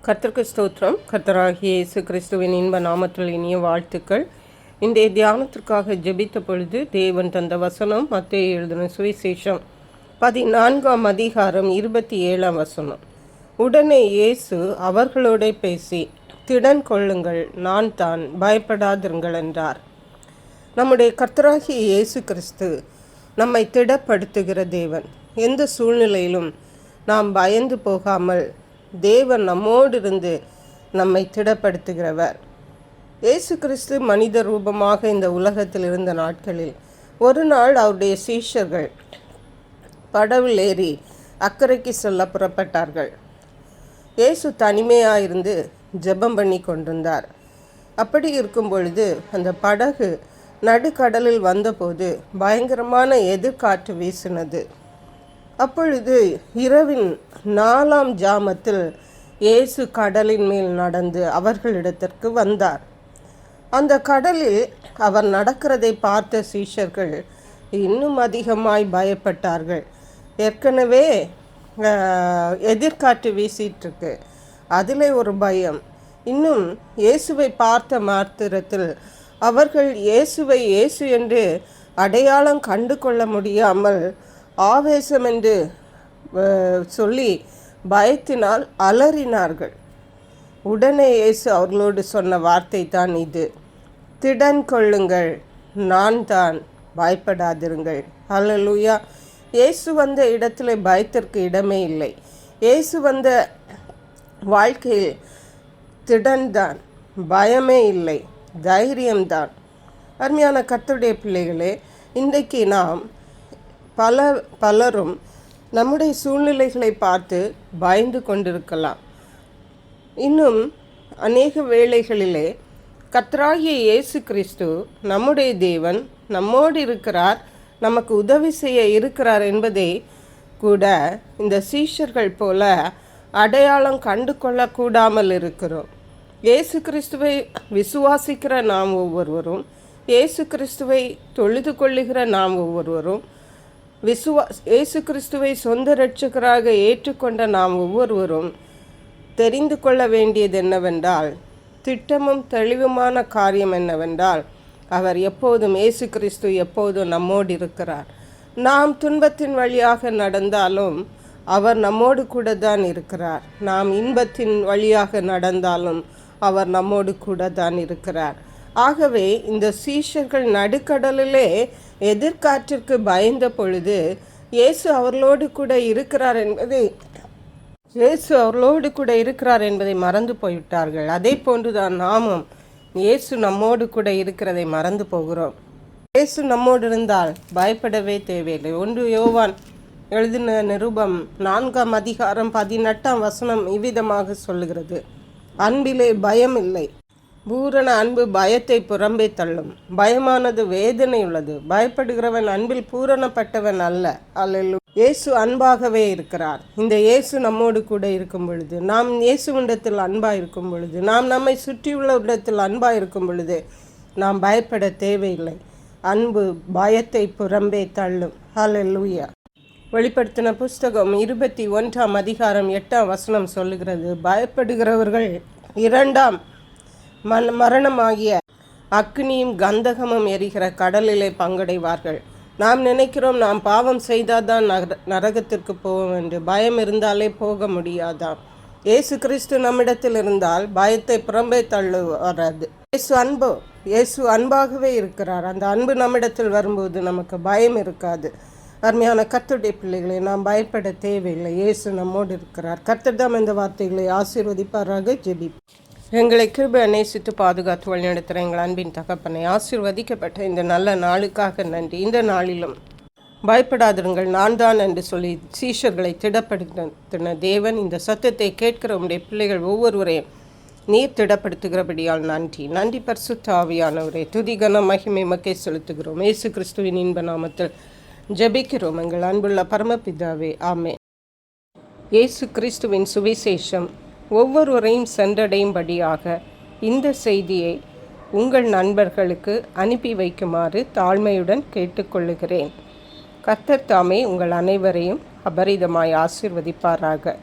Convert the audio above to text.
கர்த்தருக்கு ஸ்தோத்திரம். கர்த்தராகிய இயேசு கிறிஸ்துவின் இன்ப நாமத்தில் இனிய வாழ்த்துக்கள். இன்றைய தியானத்திற்காக ஜெபித்த பொழுது தேவன் தந்த வசனம் மத்தேயு எழுதின சுவிசேஷம் 14ஆம் அதிகாரம் 27ஆம் வசனம். உடனே இயேசு அவர்களோட பேசி, திடன் கொள்ளுங்கள், நான் தான், பயப்படாதிருங்கள் என்றார். நம்முடைய கர்த்தராகிய இயேசு கிறிஸ்து நம்மை திடப்படுத்துகிற தேவன். எந்த சூழ்நிலையிலும் நாம் பயந்து போகாமல் தேவன் நம்மோடு இருந்து நம்மை திடப்படுத்துகிறவர். இயேசு கிறிஸ்து மனித ரூபமாக இந்த உலகத்தில் இருந்த நாட்களில் ஒரு நாள் அவருடைய சீஷர்கள் படவில் ஏறி அக்கறைக்கு செல்ல புறப்பட்டார்கள். இயேசு தனிமையாயிருந்து ஜெபம் பண்ணி கொண்டிருந்தார். அப்படி இருக்கும் பொழுது அந்த படகு நடுக்கடலில் வந்தபோது பயங்கரமான எதிர்காற்று வீசினது. அப்பொழுது இரவின் 4ஆம் ஜாமத்தில் இயேசு கடலின் மேல் நடந்து அவர்களிடத்திற்கு வந்தார். அந்த கடலில் அவர் நடக்கிறதை பார்த்த சீஷர்கள் இன்னும் அதிகமாய் பயப்பட்டார்கள். ஏற்கனவே எதிர்காற்று வீசிட்டுருக்கு, அதிலே ஒரு பயம். இன்னும் இயேசுவை பார்த்த மாத்திரத்தில் அவர்கள் இயேசுவை இயேசு என்று அடையாளம் கண்டு கொள்ள முடியாமல் ஆவேசம் என்று சொல்லி பயத்தினால் அலறினார்கள். உடனே இயேசு அவர்களோடு சொன்ன வார்த்தை தான் இது, திடன் கொள்ளுங்கள், நான் தான், பயப்படாதிருங்கள். ஹல்லேலூயா. இயேசு வந்த இடத்துல பயத்திற்கு இடமே இல்லை. இயேசு வந்த வாழ்க்கையில் திடன்தான், பயமே இல்லை, தைரியம்தான். அருமையான கர்த்தருடைய பிள்ளைகளே, இன்றைக்கு நாம் பலரும் நம்முடைய சூழ்நிலைகளை பார்த்து பயந்து கொண்டிருக்கலாம். இன்னும் அநேக வேளைகளிலே கர்த்தராகிய இயேசு கிறிஸ்து நம்முடைய தேவன், நம்மோடு இருக்கிறார், நமக்கு உதவி செய்ய இருக்கிறார் என்பதை கூட இந்த சீஷர்கள் போல அடையாளம் கண்டு கொள்ளக்கூடாமல் இருக்கிறோம். இயேசு கிறிஸ்துவை விசுவாசிக்கிற நாம் ஒவ்வொருவரும், இயேசு கிறிஸ்துவை தொழுது கொள்ளுகிற நாம் ஒவ்வொருவரும், இயேசு கிறிஸ்துவை சொந்த இரட்சகராக ஏற்றுக்கொண்ட நாம் ஒவ்வொருவரும் தெரிந்து கொள்ள வேண்டியது என்னவென்றால், திட்டமும் தெளிவுமான காரியம் என்னவென்றால், அவர் எப்போதும், இயேசு கிறிஸ்து எப்போதும் நம்மோடு இருக்கிறார். நாம் துன்பத்தின் வழியாக நடந்தாலும் அவர் நம்மோடு கூட தான் இருக்கிறார். நாம் இன்பத்தின் வழியாக நடந்தாலும் அவர் நம்மோடு கூட தான் இருக்கிறார். ஆகவே இந்த சீஷர்கள் நடுக்கடலிலே எதிர்காற்றிற்கு பயந்த பொழுது இயேசு அவர்களோடு கூட இருக்கிறார் என்பதை மறந்து போய்விட்டார்கள். அதே போன்றுதான் நாமும் இயேசு நம்மோடு கூட இருக்கிறதை மறந்து போகிறோம். இயேசு நம்மோடு இருந்தால் பயப்படவே தேவையில்லை. 1 யோவான் எழுதின நிருபம் 4ஆம் அதிகாரம் 18ஆம் வசனம் இவ்விதமாக சொல்லுகிறது, அன்பிலே பயம் இல்லை, பூரண அன்பு பயத்தை புறம்பே தள்ளும், பயமானது வேதனை உள்ளது, பயப்படுகிறவன் அன்பில் பூரணப்பட்டவன் அல்ல. அல்லேலூயா. இயேசு அன்பாகவே இருக்கிறார். இந்த இயேசு நம்மோடு கூட இருக்கும் பொழுது, நாம் இயேசுவிடத்தில் அன்பாக இருக்கும் பொழுது, நாம் நம்மை சுற்றியுள்ள இடத்தில் அன்பாக இருக்கும் பொழுது நாம் பயப்பட தேவையில்லை. அன்பு பயத்தை புறம்பே தள்ளும். அல்லேலூயா. வெளிப்படுத்தின புஸ்தகம் 21ஆம் அதிகாரம் 8ஆம் வசனம் சொல்லுகிறது, பயப்படுகிறவர்கள் 2ஆம் மரணமாகிய அக்னியும் கந்தகமும் எரிகிற கடலிலே பங்கடைவார்கள். நாம் நினைக்கிறோம் நாம் பாவம் செய்தால் தான் நரகத்திற்கு போவோம் என்று. பயம் இருந்தாலே போக முடியாதாம். இயேசு கிறிஸ்து நம்மிடத்தில் இருந்தால் பயத்தை புறம்பே தள்ளுவாரது. இயேசு அன்பாகவே இருக்கிறார். அந்த அன்பு நம்மிடத்தில் வரும்போது நமக்கு பயம் இருக்காது. அருமையான கர்த்தருடைய பிள்ளைகளை, நாம் பயப்பட தேவையில்லை. இயேசு நம்மோடு இருக்கிறார். கர்த்தர் தாம் இந்த வார்த்தைகளை ஆசீர்வதிப்பாராக. ஜெபி. எங்களை கிருபை நேசித்து பாதுகாத்து வழிநடத்துகிற எங்கள் அன்பின் தகப்பனை, ஆசீர்வதிக்கப்பட்ட இந்த நல்ல நாளுக்காக நன்றி. இந்த நாளிலும் பயப்படாதிருங்கள், நான் தான் என்று சொல்லி சீஷர்களை திடப்படுத்தின தேவன், இந்த சத்தத்தை கேட்கிற உடைய பிள்ளைகள் ஒவ்வொருவரையும் நீர் திடப்படுத்துகிறபடியால் நன்றி. நன்றி பரிசுத்த ஆவியானவரே, துதிகன மகிமை மக்கை செலுத்துகிறோம். இயேசு கிறிஸ்துவின் இன்ப நாமத்தில் ஜெபிக்கிறோம் எங்கள் அன்புள்ள பரமபிதாவே, ஆமென். இயேசு கிறிஸ்துவின் சுவிசேஷம் ஒவ்வொருவரையும் சென்றடையும்படியாக இந்த செய்தியை உங்கள் நண்பர்களுக்கு அனுப்பி வைக்குமாறு தாழ்மையுடன் கேட்டுக்கொள்ளுகிறேன். கர்த்தர் தாமே உங்கள் அனைவரையும் அபரிதமாய் ஆசீர்வதிப்பாராக.